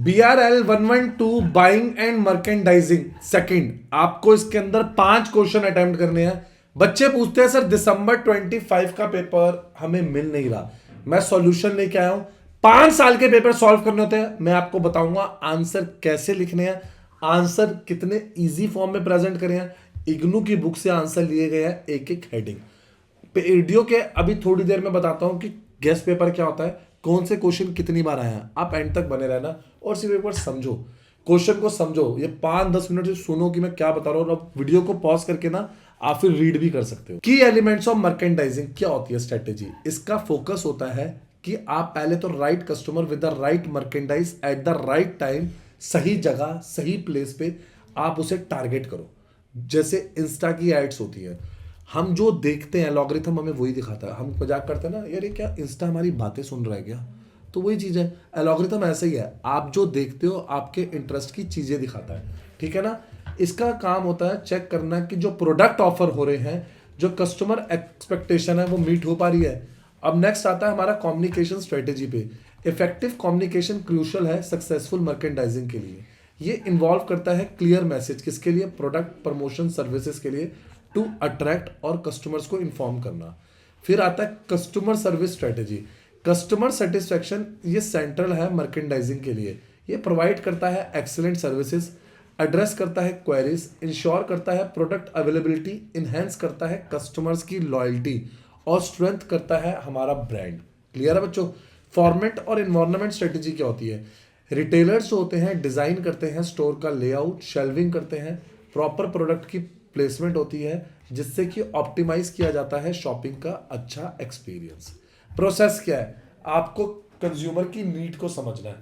BRL 112 buying and merchandising second. आपको इसके अंदर 5 क्वेश्चन अटेम्प्ट करने हैं। बच्चे पूछते हैं सर दिसंबर 25 का पेपर हमें मिल नहीं रहा, मैं सॉल्यूशन लेके आया हूं। 5 साल के पेपर सॉल्व करने होते हैं, मैं आपको बताऊंगा आंसर कैसे लिखने हैं, आंसर कितने इजी फॉर्म में प्रेजेंट करें हैं। इग्नू की बुक से आंसर लिए गए हैं, एक एक हेडिंग वीडियो के अभी थोड़ी देर में बताता हूं कि गेस्ट पेपर क्या होता है, कौन से क्वेश्चन कितनी बार आए हैं। आप एंड तक बने रहना और सिर्फ एक बार समझो, क्वेश्चन को समझो। ये 5-10 मिनट से सुनो कि मैं क्या बता रहा हूं, और वीडियो को पॉज करके ना आप फिर रीड भी कर सकते हो। की एलिमेंट्स ऑफ मर्केंडाइजिंग क्या होती है स्ट्रेटेजी। इसका फोकस होता है कि आप पहले तो right customer with the right merchandise at the right time, सही जगह सही प्लेस पे आप उसे टारगेट करो। जैसे इंस्टा की एड्स होती है, हम जो देखते हैं लॉगरिथम हमें वही दिखाता है। हम मजाक करते हैं ना, यार ये क्या इंस्टा हमारी बातें सुन रहा है क्या, तो वही चीज़ है। एलॉगरिथम ऐसा ही है, आप जो देखते हो आपके इंटरेस्ट की चीज़ें दिखाता है, ठीक है ना। इसका काम होता है चेक करना कि जो प्रोडक्ट ऑफर हो रहे हैं, जो कस्टमर एक्सपेक्टेशन है वो मीट हो पा रही है। अब नेक्स्ट आता है हमारा कम्युनिकेशन स्ट्रेटेजी पे। इफेक्टिव कम्युनिकेशन क्रूशल है सक्सेसफुल मर्केंडाइजिंग के लिए। ये इन्वॉल्व करता है क्लियर मैसेज, किसके लिए, प्रोडक्ट प्रमोशन सर्विसेज के लिए, टू अट्रैक्ट और कस्टमर्स को इन्फॉर्म करना। फिर आता है customer service strategy. Customer satisfaction ये सेंट्रल है मर्केंडाइजिंग के लिए। ये प्रोवाइड करता है एक्सीलेंट सर्विसेज, एड्रेस करता है क्वेरीज, इंश्योर करता है प्रोडक्ट अवेलेबिलिटी, इनहेंस करता है कस्टमर्स की लॉयल्टी और स्ट्रेंथ करता है हमारा ब्रांड। क्लियर है बच्चों। फॉर्मेट और इन्वायरमेंट स्ट्रेटेजी क्या होती है। रिटेलर्स जो होते हैं डिजाइन करते हैं स्टोर का लेआउट, शेल्विंग करते हैं, प्रॉपर प्रोडक्ट की प्लेसमेंट होती है जिससे कि ऑप्टिमाइज किया जाता है शॉपिंग का अच्छा एक्सपीरियंस। प्रोसेस क्या है, आपको कंज्यूमर की नीड को समझना है।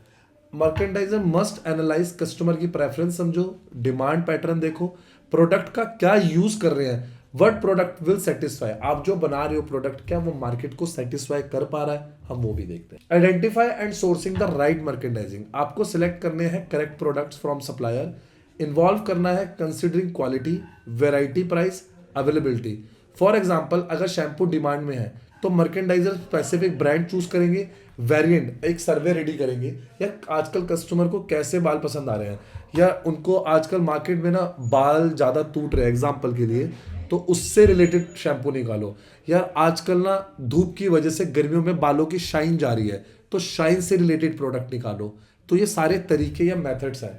मर्केंडाइजर मस्ट एनालाइज कस्टमर की प्रेफरेंस समझो, डिमांड पैटर्न देखो, प्रोडक्ट का क्या यूज कर रहे हैं, व्हाट प्रोडक्ट विल सेटिस्फाई। आप जो बना रहे हो प्रोडक्ट क्या वो मार्केट को सेटिस्फाई कर पा रहा है, हम वो भी देखते हैं। Identify and sourcing the right merchandising. आपको सिलेक्ट करने हैं correct products from supplier. Involve करना है considering quality, variety, price, availability. For example अगर शैम्पू डिमांड में है तो मर्केंडाइजर स्पेसिफिक ब्रांड चूज करेंगे, वेरिएंट एक सर्वे रेडी करेंगे, या आजकल कस्टमर को कैसे बाल पसंद आ रहे हैं, या उनको आजकल मार्केट में ना बाल ज़्यादा टूट रहे हैं एग्जाम्पल के लिए, तो उससे रिलेटेड शैम्पू निकालो। यार आजकल ना धूप की वजह से गर्मियों में बालों की शाइन जा रही है, तो शाइन से रिलेटेड प्रोडक्ट निकालो। तो ये सारे तरीके या मेथड्स हैं।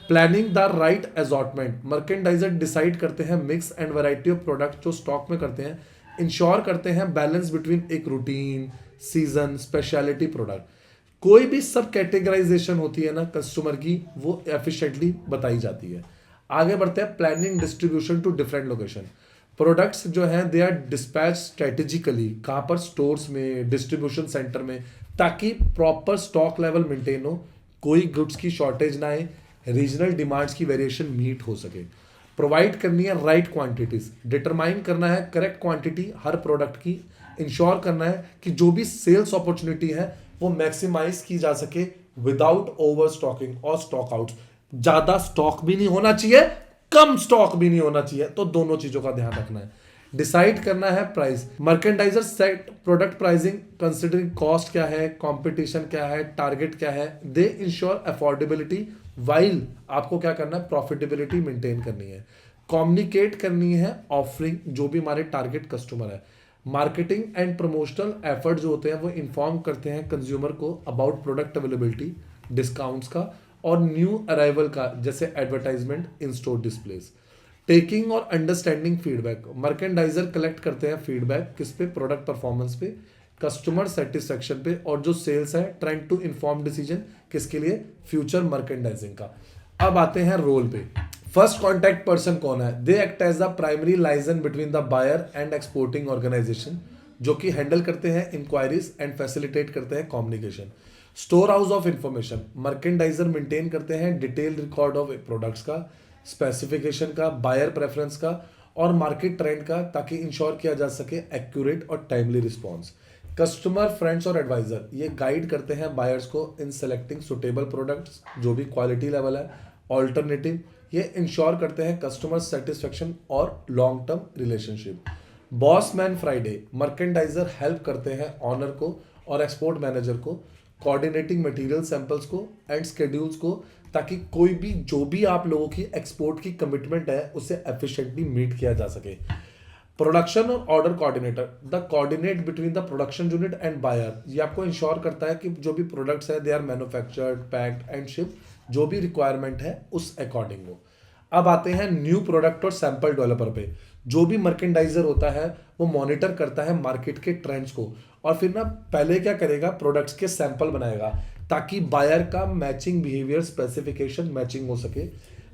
Planning the right assortment. मर्केंडाइजर decide करते हैं mix and variety of product जो स्टॉक में करते हैं, इंश्योर करते हैं बैलेंस बिटवीन एक रूटीन, सीजन, स्पेशलिटी प्रोडक्ट। कोई भी सब कैटेगराइजेशन होती है ना कस्टमर की, वो एफिशिएंटली बताई जाती है। आगे बढ़ते हैं planning distribution to different location. Products जो हैं दे आर डिस्पैच स्ट्रेटेजिकली, कहाँ पर, स्टोर्स में, डिस्ट्रीब्यूशन सेंटर में, ताकि प्रॉपर स्टॉक लेवल मेंटेन हो, कोई गुड्स की शॉर्टेज ना आए, रीजनल डिमांड्स की वेरिएशन मीट हो सके। प्रोवाइड करनी है राइट क्वांटिटीज, डिटरमाइन करना है करेक्ट क्वांटिटी हर प्रोडक्ट की, इंश्योर करना है कि जो भी सेल्स अपॉर्चुनिटी है वो मैक्सिमाइज की जा सके विदाउट ओवर स्टॉकिंग और स्टॉक आउट। ज्यादा स्टॉक भी नहीं होना चाहिए, कम स्टॉक भी नहीं होना चाहिए, तो दोनों चीजों का ध्यान रखना है। डिसाइड करना है price. मर्केंडाइजर set product pricing considering cost क्या है, कंपटीशन क्या है, टारगेट क्या है। दे इंश्योर अफोर्डेबिलिटी वाइल आपको क्या करना है, प्रॉफिटेबिलिटी मेंटेन करनी है। कम्युनिकेट करनी है ऑफरिंग जो भी हमारे टारगेट कस्टमर है। मार्केटिंग एंड प्रमोशनल एफर्ट जो होते हैं वो इन्फॉर्म करते हैं कंज्यूमर को अबाउट प्रोडक्ट अवेलेबिलिटी, डिस्काउंट्स का और न्यू अराइवल का, जैसे एडवर्टाइजमेंट, इन स्टोर डिस्प्लेस। टेकिंग और अंडरस्टैंडिंग फीडबैक। मर्केंडाइजर कलेक्ट करते हैं फीडबैक किस पे, प्रोडक्ट परफॉर्मेंस पे, कस्टमर सेटिस्फेक्शन पे, और जो सेल्स है ट्राइंग टू इन्फॉर्म डिसीजन किसके लिए, फ्यूचर मर्केंडाइजिंग का। अब आते हैं रोल पे। फर्स्ट कॉन्टैक्ट पर्सन कौन है, they act as the primary liaison between the buyer and exporting organisation, जो कि हैंडल करते हैं इंक्वायरीज एंड फैसिलिटेट करते हैं communication. Store house of information. मर्केंडाइजर maintain करते हैं डिटेल रिकॉर्ड ऑफ प्रोडक्ट्स का, स्पेसिफिकेशन का, बायर प्रेफरेंस का और मार्केट ट्रेंड का, ताकि इंश्योर किया जा सके एक्यूरेट और टाइमली रिस्पॉन्स। कस्टमर फ्रेंड्स और एडवाइजर ये गाइड करते हैं बायर्स को इन सेलेक्टिंग सुटेबल प्रोडक्ट्स जो भी क्वालिटी लेवल है, ऑल्टरनेटिव। ये इंश्योर करते हैं कस्टमर सेटिस्फेक्शन और long term relationship. Boss man Friday. मर्केंडाइजर help करते हैं ऑनर को और एक्सपोर्ट मैनेजर को कोऑर्डिनेटिंग मटेरियल सैंपल्स को एंड स्केड्यूल्स को, ताकि कोई भी जो भी आप लोगों की एक्सपोर्ट की कमिटमेंट है उसे एफिशिएंटली मीट किया जा सके। प्रोडक्शन और order coordinator, the coordinate between the production unit and buyer, ये आपको इंश्योर करता है कि जो भी प्रोडक्ट्स है they are manufactured, packed and ship, जो भी रिक्वायरमेंट है उस अकॉर्डिंग हो। अब आते हैं न्यू प्रोडक्ट और सैंपल डेवलपर पे। जो भी मर्केंडाइजर होता है वो मॉनिटर करता है मार्केट के ट्रेंड्स को, और फिर ना पहले क्या करेगा, प्रोडक्ट्स के सैंपल बनाएगा ताकि बायर का मैचिंग बिहेवियर स्पेसिफिकेशन मैचिंग हो सके,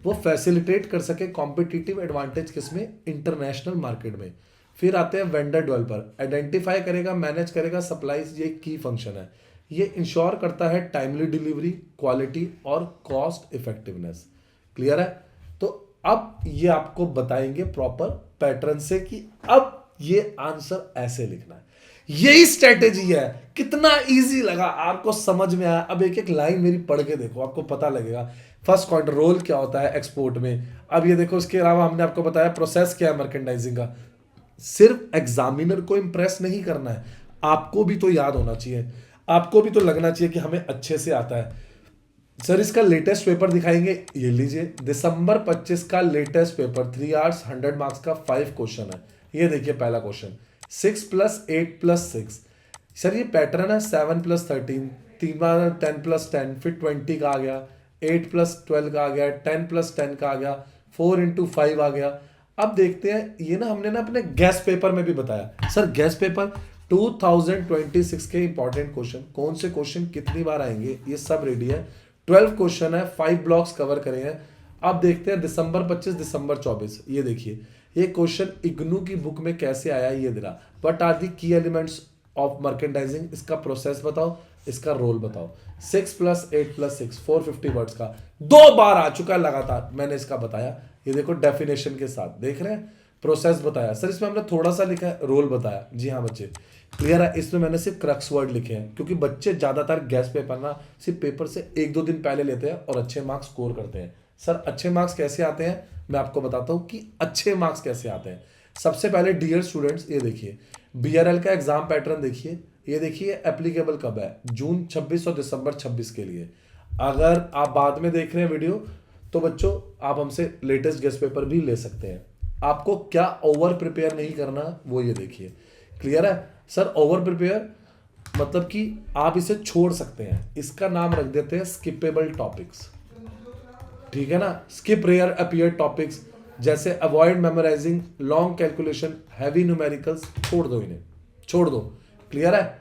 वो फैसिलिटेट कर सके कॉम्पिटिटिव एडवांटेज किसमें, इंटरनेशनल मार्केट में। फिर आते हैं वेंडर डेवलपर, आइडेंटिफाई करेगा, मैनेज करेगा सप्लाईज, ये की फंक्शन है। ये इंश्योर करता है टाइमली डिलीवरी, क्वालिटी और कॉस्ट इफेक्टिवनेस। क्लियर है? तो अब ये आपको बताएंगे प्रॉपर पैटर्न से कि अब ये आंसर ऐसे लिखना है। यही स्ट्रेटेजी है। कितना इजी लगा, आपको समझ में आया? अब एक एक लाइन मेरी पढ़ के देखो, आपको पता लगेगा फर्स्ट क्वार्टर रोल क्या होता है एक्सपोर्ट में। अब ये देखो, इसके अलावा हमने आपको बताया प्रोसेस क्या है मर्केंडाइजिंग का। सिर्फ एग्जामिनर को इंप्रेस नहीं करना है, आपको भी तो याद होना चाहिए, आपको भी तो लगना चाहिए कि हमें अच्छे से आता है। सर इसका लेटेस्ट पेपर दिखाएंगे, ये लीजिए दिसंबर 25 का लेटेस्ट पेपर, 3 आवर्स 100 मार्क्स का 5 क्वेश्चन है। ये देखिए पहला क्वेश्चन, 6 + 8 + 6। सर ये पैटर्न है 7 + 13, 3 बार 10 + 10, फिर 20 का आ गया, 8 + 12 का आ गया, 10 + 10 का आ गया, 4 × 5 आ गया। अब देखते हैं, ये ना हमने ना अपने गेस्ट पेपर में भी बताया। सर गेस्ट पेपर 2026 के इंपॉर्टेंट क्वेश्चन, कौन से क्वेश्चन कितनी बार आएंगे, ये सब रेडी है। 12 क्वेश्चन है, 5 ब्लॉक्स कवर करे हैं। अब देखते हैं दिसंबर 25 दिसंबर 24। ये देखिए, ये क्वेश्चन इग्नू की बुक में कैसे आया, ये दे रहा, व्हाट आर दी की एलिमेंट्स ऑफ मर्केंडाइजिंग, इसका प्रोसेस बताओ, इसका रोल बताओ। 6 + 8 + 6, 450 वर्ड्स का 2 बार आ चुका है लगातार, मैंने इसका बताया। ये देखो डेफिनेशन के साथ, देख रहे हैं, प्रोसेस बताया। सर इसमें हमने थोड़ा सा लिखा है, रोल बताया। जी हाँ बच्चे, क्लियर है? इसमें मैंने सिर्फ क्रक्स वर्ड लिखे हैं, क्योंकि बच्चे ज्यादातर गेस्ट पेपर ना सिर्फ पेपर से 1-2 दिन पहले लेते हैं और अच्छे मार्क्स स्कोर करते हैं। सर अच्छे मार्क्स कैसे आते हैं, मैं आपको बताता हूं कि अच्छे मार्क्स कैसे आते हैं। सबसे पहले डियर स्टूडेंट्स, ये देखिए बीआरएल का एग्जाम पैटर्न देखिए, ये देखिए एप्लीकेबल कब है, जून 26 और दिसंबर 26 के लिए। अगर आप बाद में देख रहे हैं वीडियो तो बच्चों आप हमसे लेटेस्ट गेस्ट पेपर भी ले सकते हैं। आपको क्या ओवर प्रिपेयर नहीं करना, वो ये देखिए। क्लियर है? सर ओवर प्रिपेयर मतलब कि आप इसे छोड़ सकते हैं, इसका नाम रख देते हैं स्किपेबल टॉपिक्स। ठीक है ना? स्किप रेयर अपीयर टॉपिक्स, जैसे avoid memorising, long calculation, heavy numericals, छोड़ दो, इन्हें छोड़ दो। क्लियर है?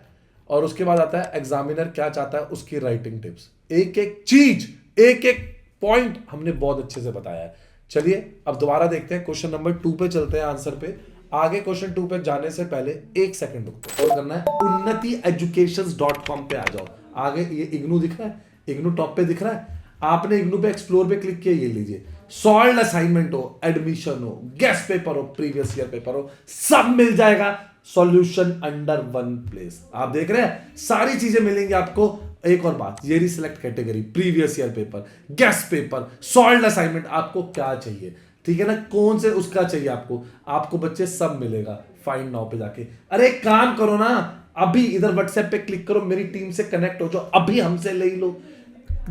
और उसके बाद आता है एग्जामिनर क्या चाहता है, उसकी राइटिंग टिप्स। एक एक चीज, एक एक पॉइंट हमने बहुत अच्छे से बताया है। चलिए अब दोबारा देखते हैं, क्वेश्चन नंबर 2 पे चलते हैं आंसर पे। आगे क्वेश्चन 2 पे जाने से पहले 1 सेकंड रुको, और करना है unnatieducations.com पे आ जाओ। आगे ये इग्नू दिख रहा है, इग्नू टॉप पे दिख रहा है, आपने इग्नू पे एक्सप्लोर पे क्लिक किया, ये लीजिए सॉल्व असाइनमेंट हो, एडमिशन हो, गेस्ट पेपर हो, प्रीवियस ईयर पेपर हो, सब मिल जाएगा सॉल्यूशन अंडर वन प्लेस। आप देख रहे हैं सारी चीजें मिलेंगी आपको। एक और बात, ये reselect category, previous year paper, guess paper, solve assignment, आपको क्या चाहिए, ठीक है ना, कौन से उसका चाहिए आपको, आपको बच्चे सब मिलेगा। फाइंड नाउ पे जाके, अरे काम करो ना, अभी इधर व्हाट्सएप पे क्लिक करो, मेरी टीम से कनेक्ट हो जाओ, अभी हमसे ले लो,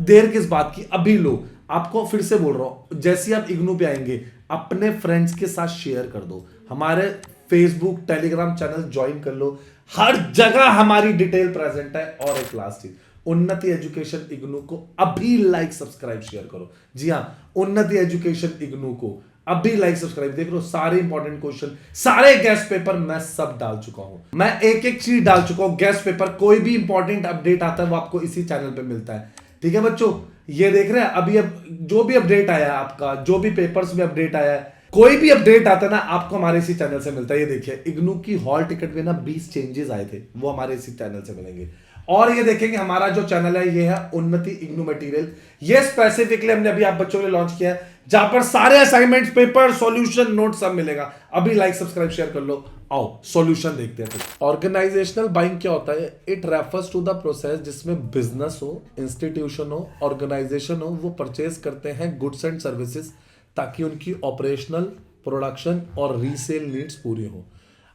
देर किस बात की, अभी लो। आपको फिर से बोल रहा हूं, जैसे आप इग्नू पे आएंगे अपने फ्रेंड्स के साथ शेयर कर दो, हमारे फेसबुक टेलीग्राम चैनल ज्वाइन कर लो, हर जगह हमारी डिटेल प्रेजेंट है। और एक लास्ट चीज, उन्नति एजुकेशन इग्नू को अभी लाइक सब्सक्राइब शेयर करो। जी हां, उन्नति एजुकेशन इग्नू को अभी लाइक सब्सक्राइब, देख लो सारे इंपॉर्टेंट क्वेश्चन, सारे गेस्ट पेपर मैं सब डाल चुका हूं, मैं एक एक चीज डाल चुका हूं। गेस्ट पेपर, कोई भी इंपॉर्टेंट अपडेट आता है वो आपको इसी चैनल पे मिलता है। ठीक है बच्चों, ये देख रहे हैं अभी, अब जो भी अपडेट आया है आपका, जो भी पेपर्स में अपडेट आया है, कोई भी अपडेट आता है ना आपको हमारे इसी चैनल से मिलता है। ये देखिए इग्नू की हॉल टिकट में ना 20 चेंजेस आए थे, वो हमारे इसी चैनल से मिलेंगे। और ये देखेंगे हमारा जो चैनल है ये है उन्नति इग्नू मटेरियल, ये स्पेसिफिकली हमने अभी आप बच्चों के लिए लॉन्च किया है, जहां पर सारे असाइनमेंट्स, पेपर, सॉल्यूशन, नोट सब मिलेगा। अभी लाइक सब्सक्राइब शेयर कर लो। आओ सॉल्यूशन देखते हैं। ऑर्गेनाइजेशनल बाइंग क्या होता है? It refers to the process जिसमें बिजनेस हो, इंस्टीट्यूशन हो, ऑर्गेनाइजेशन हो, वो परचेज करते हैं गुड्स एंड सर्विसेज ताकि उनकी ऑपरेशनल, प्रोडक्शन और रीसेल नीड्स पूरी हो।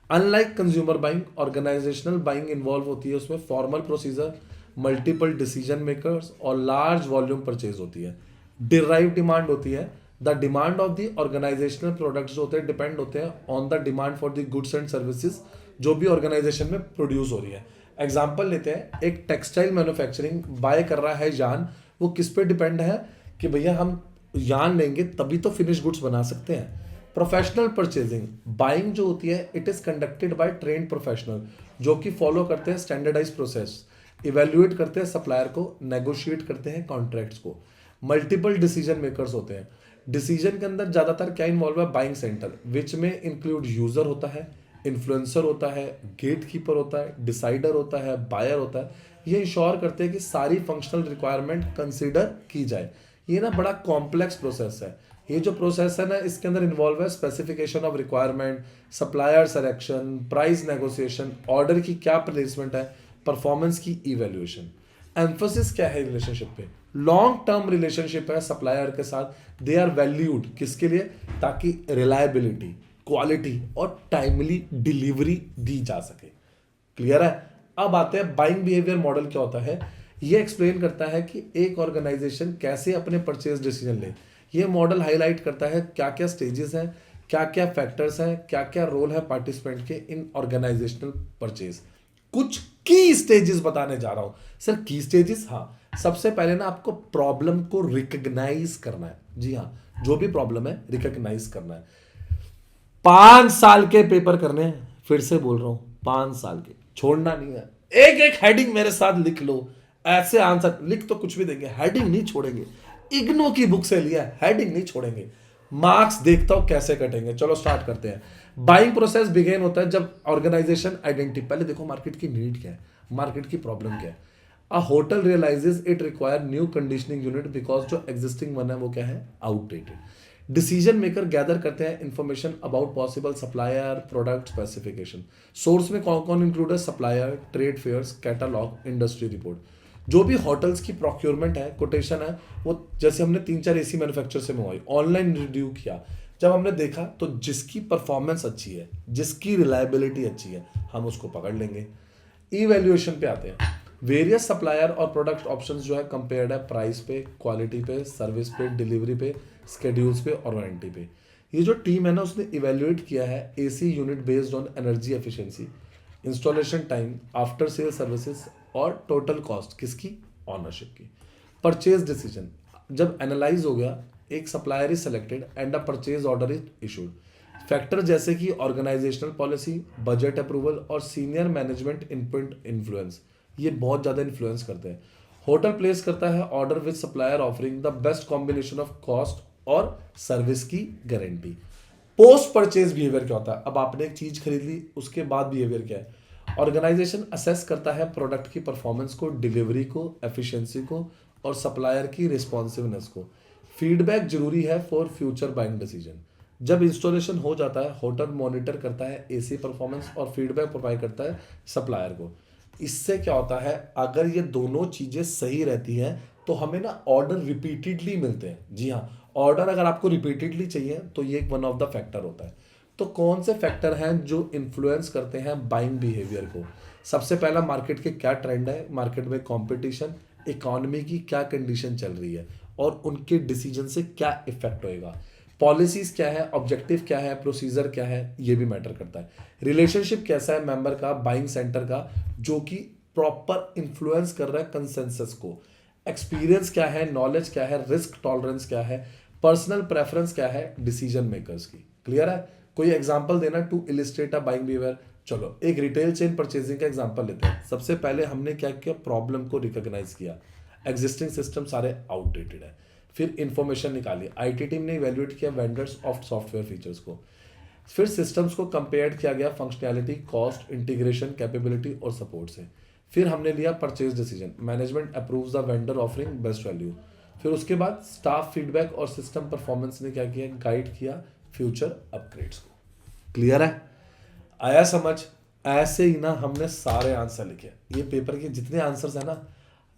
Unlike consumer buying, organisational buying involve होती है उसमें formal procedure, multiple decision makers और लार्ज वॉल्यूम परचेज होती है। डिराइव डिमांड होती है, the demand of the organisational products होते हैं डिपेंड होते हैं on the demand for the goods and services जो भी ऑर्गेनाइजेशन में प्रोड्यूस हो रही है। एग्जाम्पल लेते हैं, एक टेक्सटाइल मैन्युफैक्चरिंग बाय कर रहा है यान, वो किस पे डिपेंड है कि भैया हम यान लेंगे तभी तो फिनिश गुड्स बना सकते हैं। प्रोफेशनल परचेजिंग बाइंग जो होती है it is conducted by trained professional जो कि फॉलो करते हैं स्टैंडर्डाइज प्रोसेस, इवेल्युएट करते हैं सप्लायर को, नेगोशिएट करते हैं कॉन्ट्रैक्ट्स को। मल्टीपल डिसीजन मेकर्स होते हैं, डिसीजन के अंदर ज्यादातर क्या इन्वॉल्व है, बाइंग सेंटर विच में इंक्लूड यूजर होता है, इन्फ्लुएंसर होता है, गेट कीपर होता है, डिसाइडर होता है, बायर होता है। ये इंश्योर करते हैं कि सारी फंक्शनल रिक्वायरमेंट कंसिडर की जाए। ये ना बड़ा कॉम्प्लेक्स प्रोसेस है। ये जो प्रोसेस है ना इसके अंदर इन्वॉल्व है specification of requirement, supplier selection, price negotiation, order की क्या प्लेसमेंट है, परफॉर्मेंस की इवेल्युएशन। एम्फोसिस क्या है रिलेशनशिप पे, लॉन्ग टर्म रिलेशनशिप है सप्लायर के साथ। दे आर वैल्यूड किसके लिए, ताकि रिलायबिलिटी, क्वालिटी और टाइमली डिलीवरी दी जा सके। क्लियर है। अब आते हैं बाइंग बिहेवियर मॉडल क्या होता है। ये एक्सप्लेन करता है कि एक ऑर्गेनाइजेशन कैसे अपने परचेज डिसीजन ले। ये मॉडल हाईलाइट करता है क्या क्या स्टेजेस हैं, क्या क्या फैक्टर्स हैं, क्या क्या रोल है पार्टिसिपेंट के इन ऑर्गेनाइजेशनल परचेज। कुछ की स्टेजेस बताने जा रहा हूं सर। की स्टेजेस, हाँ, सबसे पहले ना आपको प्रॉब्लम को रिकॉग्नाइज करना है। जी हाँ, जो भी प्रॉब्लम है रिकॉग्नाइज करना है। 5 साल के पेपर करने हैं, फिर से बोल रहा हूं 5 साल के, छोड़ना नहीं है। एक एक हेडिंग मेरे साथ लिख लो, ऐसे आंसर लिख तो कुछ भी देंगे, हेडिंग नहीं छोड़ेंगे। इग्नो की बुक से लिया, हेडिंग नहीं छोड़ेंगे। मार्क्स देखता हूं कैसे कटेंगे। चलो स्टार्ट करते हैं। बाइंग प्रोसेस बिगेन होता है जब ऑर्गेनाइजेशन आइडेंटिटी, पहले देखो मार्केट की नीड क्या है, मार्केट की प्रॉब्लम क्या है। A hotel realises it require new conditioning unit because जो एग्जिस्टिंग वन है वो क्या है, आउटडेटेड। डिसीजन मेकर गैदर करते हैं information about possible supplier, product specification. Source में कौन कौन इंक्लूड है, supplier, trade fairs, catalogue, industry report. जो भी होटल्स की प्रोक्योरमेंट है, कोटेशन है, वो जैसे हमने 3-4 एसी मैन्युफैक्चर से मंगवाई, ऑनलाइन रिव्यू किया, जब हमने देखा तो जिसकी परफॉर्मेंस अच्छी है, जिसकी रिलायबिलिटी अच्छी है, हम उसको पकड़ लेंगे। इवैल्यूएशन पे आते हैं। वेरियस सप्लायर और प्रोडक्ट ऑप्शंस जो है कंपेयर्ड है प्राइस पे, क्वालिटी पे, सर्विस पे, डिलीवरी पे, स्केड्यूल्स पे और वारंटी पे। ये जो टीम है ना उसने इवेल्युएट किया है AC unit based on energy efficiency, installation time, after sale services और टोटल कॉस्ट किसकी, ऑनरशिप की। परचेज डिसीजन जब एनालाइज हो गया, एक supplier is selected and a purchase order is issued. Factor जैसे कि ऑर्गेनाइजेशनल पॉलिसी, बजट अप्रूवल और सीनियर मैनेजमेंट इनपुट इन्फ्लुएंस, ये बहुत ज्यादा इन्फ्लुएंस करते हैं। होटल प्लेस करता है order with supplier offering the best combination of cost और सर्विस की गारंटी। पोस्ट परचेज बिहेवियर क्या होता है, अब आपने एक चीज खरीद ली उसके बाद बिहेवियर क्या है। ऑर्गेनाइजेशन असेस करता है प्रोडक्ट की परफॉर्मेंस को, डिलीवरी को, एफिशिएंसी को और सप्लायर की रिस्पॉन्सिवनेस को। फीडबैक जरूरी है फॉर फ्यूचर बाइंग डिसीजन। जब इंस्टॉलेशन हो जाता है, होटल मॉनिटर करता है एसी परफॉर्मेंस और फीडबैक प्रोवाइड करता है सप्लायर को। इससे क्या होता है, अगर ये दोनों चीजें सही रहती हैं तो हमें ना ऑर्डर रिपीटेडली मिलते हैं। जी हाँ, ऑर्डर अगर आपको रिपीटेडली चाहिए तो ये एक वन ऑफ द फैक्टर होता है। तो कौन से फैक्टर हैं जो इन्फ्लुएंस करते हैं बाइंग बिहेवियर को। सबसे पहला, मार्केट के क्या ट्रेंड है, मार्केट में कंपटीशन, इकोनॉमी की क्या कंडीशन चल रही है और उनके डिसीजन से क्या इफेक्ट होएगा। पॉलिसीज क्या है, ऑब्जेक्टिव क्या है, प्रोसीजर क्या है, ये भी मैटर करता है। रिलेशनशिप कैसा है मेंबर का, बाइंग सेंटर का, जो कि प्रॉपर इन्फ्लुएंस कर रहा है कंसेंसस को। एक्सपीरियंस क्या है, नॉलेज क्या है, रिस्क टॉलरेंस क्या है, पर्सनल प्रेफरेंस क्या है डिसीजन मेकर्स की। क्लियर है। कोई एग्जांपल देना to illustrate a buying behaviour. चलो एक रिटेल चेन परचेजिंग का एग्जांपल लेते हैं। सबसे पहले हमने क्या किया, प्रॉब्लम को रिकॉग्नाइज किया, एग्जिस्टिंग सिस्टम सारे आउटडेटेड है। फिर इंफॉर्मेशन निकाली, आईटी टीम ने इवेल्युएट किया वेंडर्स ऑफ सॉफ्टवेयर फीचर्स को। फिर सिस्टम्स को कंपेयर किया गया फंक्शनैलिटी, कॉस्ट, इंटीग्रेशन, कैपेबिलिटी और सपोर्ट से। फिर हमने लिया purchase decision, management approves the vendor offering best value. फिर उसके बाद स्टाफ फीडबैक और सिस्टम परफॉर्मेंस ने क्या किया, गाइड किया फ्यूचर अपग्रेड्स को। क्लियर है, आया समझ। ऐसे ही ना हमने सारे आंसर लिखे। ये पेपर के जितने आंसर्स है ना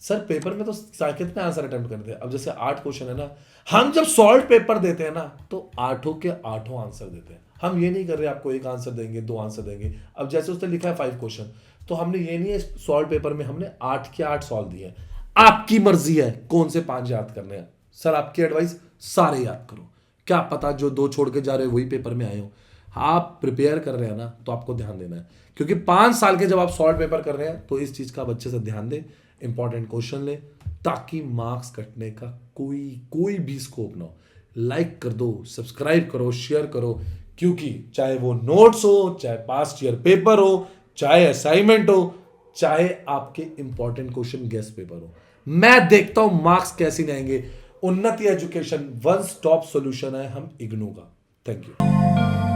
सर, पेपर में तो कितने आंसर अटेम्प्ट करते हैं। अब जैसे 8 क्वेश्चन है ना, हम जब सॉल्व पेपर देते हैं ना तो 8 के 8 आंसर देते हैं। हम ये नहीं कर रहे आपको एक आंसर देंगे, 2 आंसर देंगे। अब जैसे उसने लिखा है 5 क्वेश्चन, तो हमने ये नहीं है सॉल्व पेपर में हमने 8 के 8 सॉल्व दिए हैं। आपकी मर्जी है कौन से 5 याद करने हैं। सर आपकी एडवाइस सारे याद करो, क्या पता जो 2 छोड़ के जा रहे हो वही पेपर में आए हो। आप प्रिपेयर कर रहे हैं ना तो आपको ध्यान देना है, क्योंकि 5 साल के जब आप सॉल्व पेपर कर रहे हैं तो इस चीज का आप अच्छे से ध्यान दें, इंपॉर्टेंट क्वेश्चन ले, ताकि मार्क्स कटने का कोई भी स्कोप ना हो। लाइक कर दो, सब्सक्राइब करो, शेयर करो, क्योंकि चाहे वो नोट्स हो, चाहे पास्ट ईयर पेपर हो, चाहे असाइनमेंट हो, चाहे आपके इंपॉर्टेंट क्वेश्चन गेस्ट पेपर हो, मैं देखता हूं मार्क्स कैसे नहीं आएंगे। उन्नति एजुकेशन वन स्टॉप सॉल्यूशन है हम इग्नू का। Thank you.